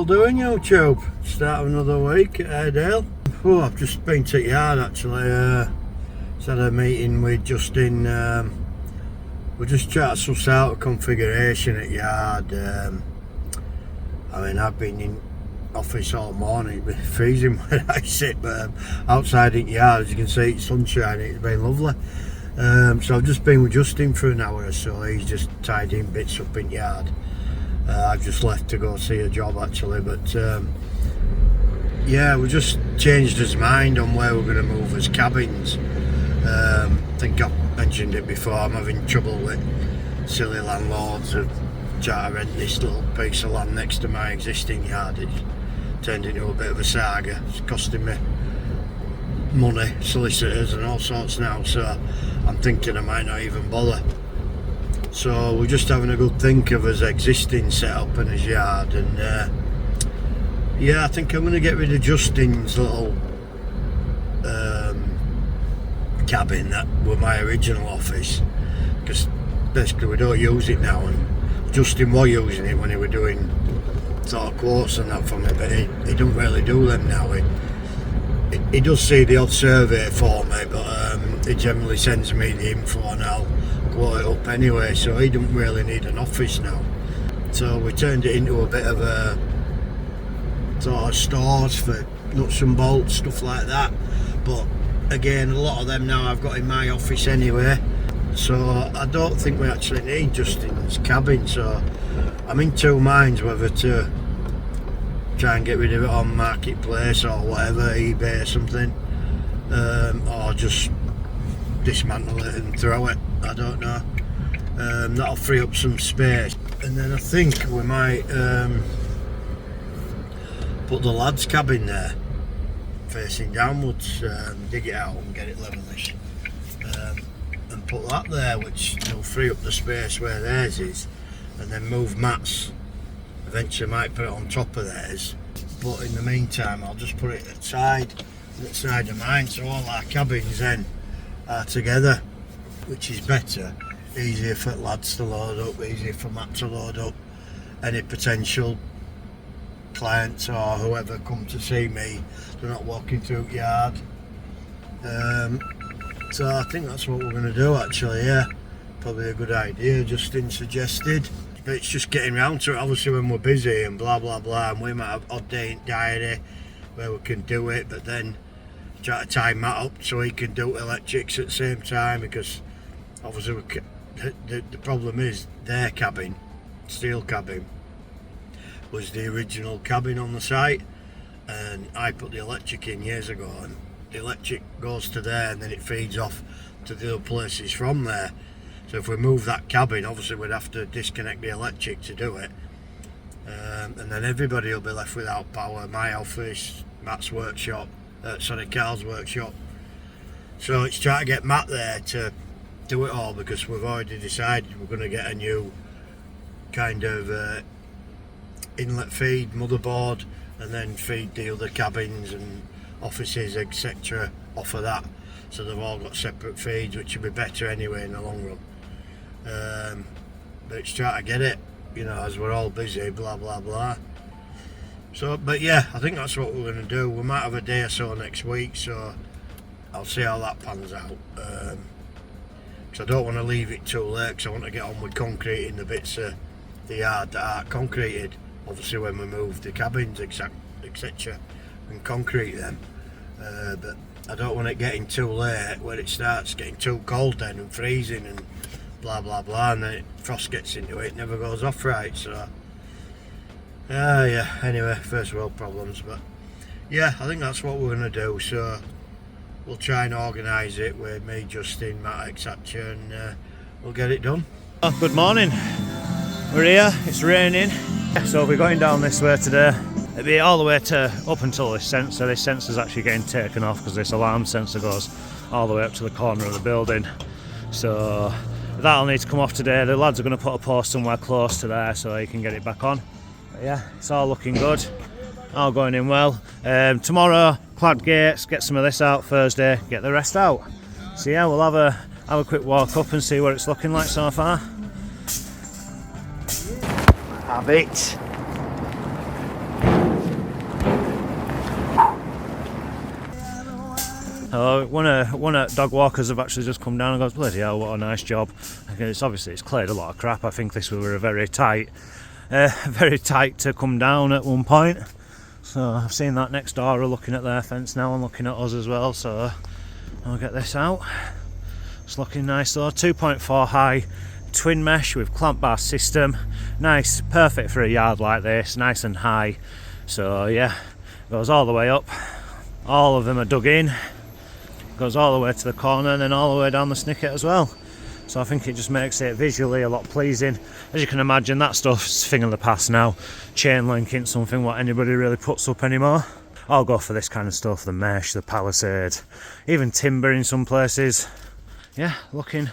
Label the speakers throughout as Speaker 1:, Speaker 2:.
Speaker 1: doing, YouTube? Start of another week at Airedale. Oh, I've just been to the yard actually. Just had a meeting with Justin. We just tried to suss out a configuration at yard. I mean, I've been in office all morning. It's been freezing where I sit, but outside in the yard, as you can see, it's sunshine. It's been lovely. So I've just been with Justin for an hour or so. He's just tidying bits up in the yard. I've just left to go see a job actually, but yeah, we just changed his mind on where we're going to move as cabins. I think I've mentioned it before, I'm having trouble with silly landlords who try to rent this little piece of land next to my existing yard. It's turned into a bit of a saga. It's costing me money, solicitors and all sorts now, so I'm thinking I might not even bother. So we're just having a good think of his existing setup in his yard, and yeah, I think I'm going to get rid of Justin's little cabin that was my original office, because basically we don't use it now, and Justin was using it when he was doing sort of quotes and that for me, but he don't really do them now. He does see the odd survey for me, but he generally sends me the info and I'll quote it up anyway, so he don't really need an office now. So we turned it into a bit of a sort of stores for nuts and bolts, stuff like that, but again, a lot of them now I've got in my office anyway, so I don't think we actually need Justin's cabin. So I'm in two minds whether to try and get rid of it on Marketplace or whatever, eBay or something, or just dismantle it and throw it. I don't know. That'll free up some space, and then I think we might put the lads' cabin there facing downwards, dig it out and get it levelish, and put that there, which will free up the space where theirs is, and then move Matt's. Eventually I might put it on top of theirs, but in the meantime I'll just put it outside of mine, so all our cabins then are together, which is better, easier for lads to load up, easier for Matt to load up any potential clients or whoever come to see me. They're not walking through the yard. So I think that's what we're going to do actually. Yeah, probably a good idea Justin suggested, but it's just getting round to it. Obviously when we're busy and blah blah blah, and we might have odd day in diary where we can do it, but then try to time Matt up so he can do electrics at the same time, because obviously the problem is their cabin, steel cabin, was the original cabin on the site, and I put the electric in years ago, and the electric goes to there and then it feeds off to the other places from there. So if we move that cabin, obviously we'd have to disconnect the electric to do it, and then everybody will be left without power. My office, Matt's workshop, Carl's workshop. So it's trying to get Matt there to do it all, because we've already decided we're going to get a new kind of inlet feed motherboard, and then feed the other cabins and offices etc off of that, so they've all got separate feeds, which will be better anyway in the long run. But it's trying to get it, you know, as we're all busy, blah blah blah. So, but yeah, I think that's what we're going to do. We might have a day or so next week, so I'll see how that pans out, because I don't want to leave it too late, because I want to get on with concreting the bits of the yard that aren't concreted, obviously when we move the cabins etc and concrete them, but I don't want it getting too late where it starts getting too cold then and freezing and blah blah blah, and then frost gets into it, never goes off right. So yeah, anyway, first world problems, but yeah, I think that's what we're going to do. So we'll try and organise it with me, Justin, Matt etc, and we'll get it done.
Speaker 2: Good morning, we're here, it's raining, so we're going down this way today. It'll be all the way to up until this sensor's actually getting taken off, because this alarm sensor goes all the way up to the corner of the building, so that'll need to come off today. The lads are going to put a post somewhere close to there so you can get it back on. But yeah, it's all looking good, all going in well. Tomorrow, clad gates, get some of this out. Thursday, get the rest out. So yeah, we'll have a quick walk up and see what it's looking like so far. Have it. One at dog walkers have actually just come down and goes, bloody hell, what a nice job. It's obviously it's cleared a lot of crap. I think this were a very tight to come down at one point. So I've seen that next door are looking at their fence now and looking at us as well. So I'll get this out. It's looking nice though. 2.4 high twin mesh with clamp bar system. Nice, perfect for a yard like this. Nice and high. So yeah, goes all the way up. All of them are dug in. Goes all the way to the corner and then all the way down the snicket as well. So I think it just makes it visually a lot pleasing. As you can imagine, that stuff's a thing of the past now. Chain link ain't something what anybody really puts up anymore. I'll go for this kind of stuff, the mesh, the palisade, even timber in some places. Yeah, looking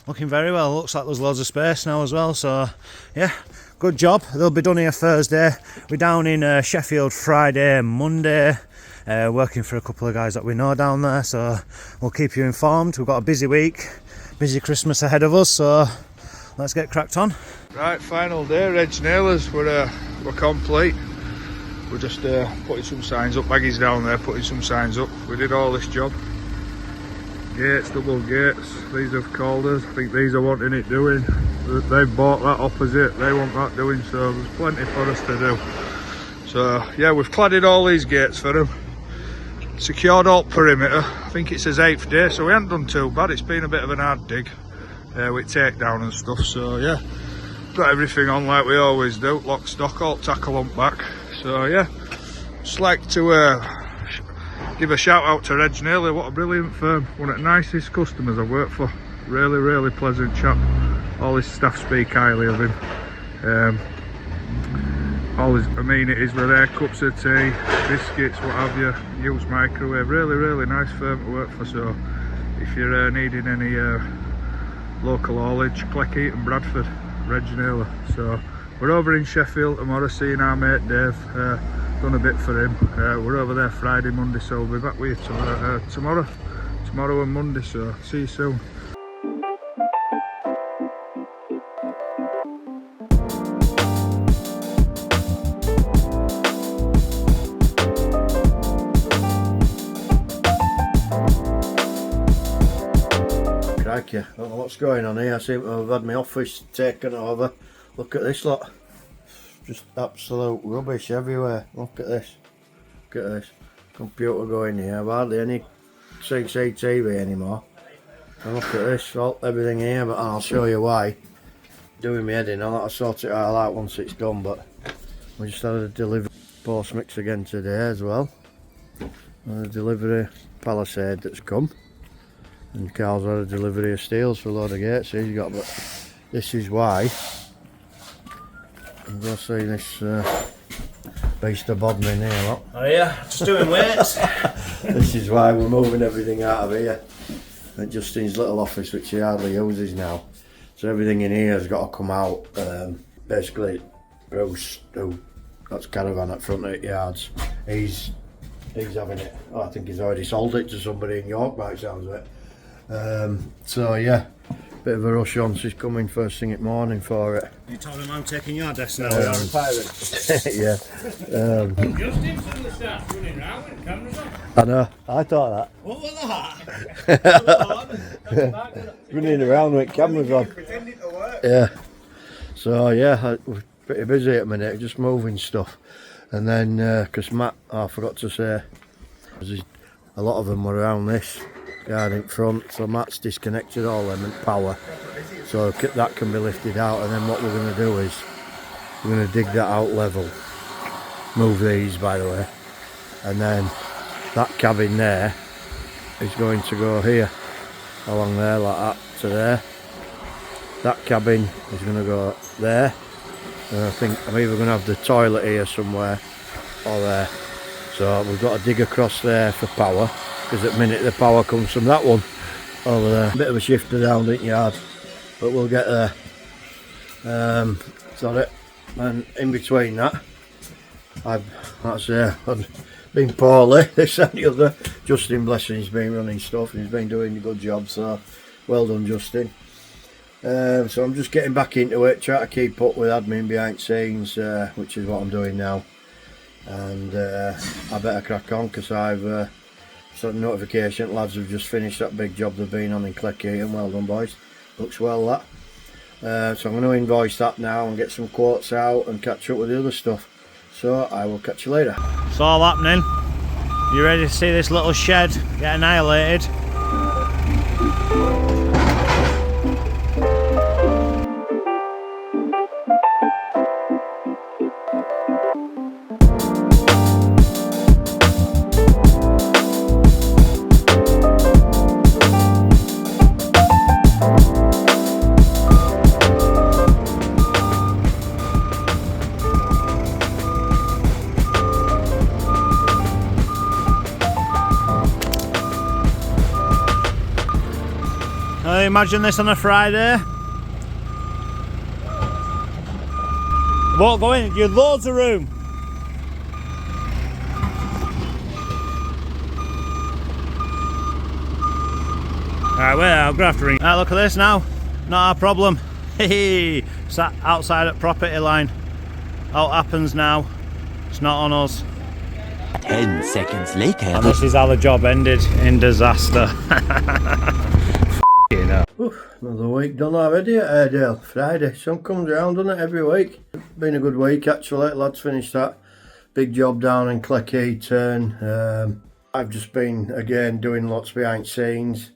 Speaker 2: very well. Looks like there's loads of space now as well, so yeah, good job. They'll be done here Thursday. We're down in Sheffield Friday and Monday. Working for a couple of guys that we know down there, so we'll keep you informed. We've got a busy week, busy Christmas ahead of us, so let's get cracked on.
Speaker 3: Right, final day, Reg Naylor's, we're complete. We're just putting some signs up, Maggie's down there putting some signs up. We did all this job. Gates, double gates, these have called us. I think these are wanting it doing. They've bought that opposite, they want that doing, so there's plenty for us to do. So yeah, we've cladded all these gates for them. Secured all perimeter. I think it says 8th day, so we haven't done too bad. It's been a bit of an hard dig with takedown and stuff, so yeah, got everything on like we always do, lock, stock, all tackle on back. So yeah, just like to give a shout out to Reg Naylor. What a brilliant firm, one of the nicest customers I've worked for. Really pleasant chap. All his staff speak highly of him. All his amenities were there, cups of tea, biscuits, what have you, used microwave. Really nice firm to work for. So if you're needing any local haulage, Cleckheaton, Bradford, Reg Naylor. So we're over in Sheffield tomorrow seeing our mate Dave. Done a bit for him. We're over there Friday, Monday, so we'll be back with you tomorrow and Monday. So see you soon.
Speaker 1: Crikey, I don't know what's going on here. I seem to have had my office taken over. Look at this lot. Just absolute rubbish everywhere. Look at this. Look at this. Computer going here. Hardly any CCTV anymore. And look at this. Everything here, but I'll show you why. Doing my head in. I'll have to sort it all out once it's done, but we just had a delivery post mix again today as well. And a delivery PALISADE that's come. And Carl's had a delivery of steels for a load of gates he's got, but this is why. I'm going to see this beast of bodmin here, look.
Speaker 2: Oh yeah, just doing weights.
Speaker 1: This is why we're moving everything out of here. At Justin's little office, which he hardly uses now. So everything in here has got to come out. Basically, Bruce, who that's caravan at front of the yards, he's having it. Oh, I think he's already sold it to somebody in York by the sounds of it. So yeah, bit of a rush on. She's coming first thing in the morning for it.
Speaker 2: You told him I'm taking your desk now. We are retiring.
Speaker 1: Yeah.
Speaker 4: Justin from the start running around with cameras on.
Speaker 1: I know. I thought that.
Speaker 4: What was that?
Speaker 1: Running around with cameras on.
Speaker 4: Pretending to work.
Speaker 1: Yeah. So yeah, we're pretty busy at the minute, just moving stuff. And then, because Matt, I forgot to say, a lot of them were around this yard in front, so Matt's disconnected all them and power, so that can be lifted out. And then what we're going to do is we're going to dig that out level, move these by the way, and then that cabin there is going to go here, along there like that to there. That cabin is going to go there, and I think I'm either going to have the toilet here somewhere or there. So we've got to dig across there for power, because at the minute the power comes from that one over there. A bit of a shifter down the yard, but we'll get there. Sorry. And in between that, I've been poorly, this and the other. Justin, bless him, he's been running stuff and he's been doing a good job, so well done, Justin. So I'm just getting back into it, trying to keep up with admin behind the scenes, which is what I'm doing now. And I better crack on, because I've sort of notification, lads have just finished that big job they've been on in Cleckheaton. Well done, boys. Looks well, that. So I'm going to invoice that now and get some quotes out and catch up with the other stuff. So I will catch you later.
Speaker 2: It's all happening. You ready to see this little shed get annihilated? Imagine this on a Friday. Won't go in, you have loads of room. Alright, well, I'm gonna have to ring. Alright, look at this now. Not our problem. Hey, sat outside at property line. All happens now. It's not on us.
Speaker 5: 10 seconds later.
Speaker 2: And this is how the job ended, in disaster.
Speaker 1: Another week done already at Airedale. Friday. Sun comes round, doesn't it, every week? Been a good week actually. Lads finished that big job down in Cleckheaton. I've just been again doing lots behind scenes.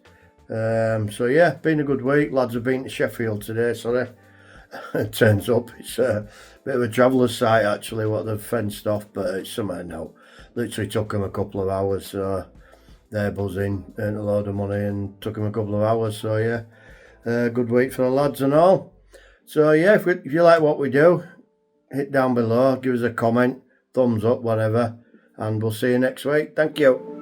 Speaker 1: So yeah, been a good week. Lads have been to Sheffield today, sorry. It turns up it's a bit of a traveller's site actually, what they've fenced off, but it's somewhere now. Literally took them a couple of hours, so they're buzzing, earned a load of money and took them a couple of hours. So yeah, good week for the lads and all. So yeah, if you like what we do, hit down below, give us a comment, thumbs up, whatever, and we'll see you next week. Thank you.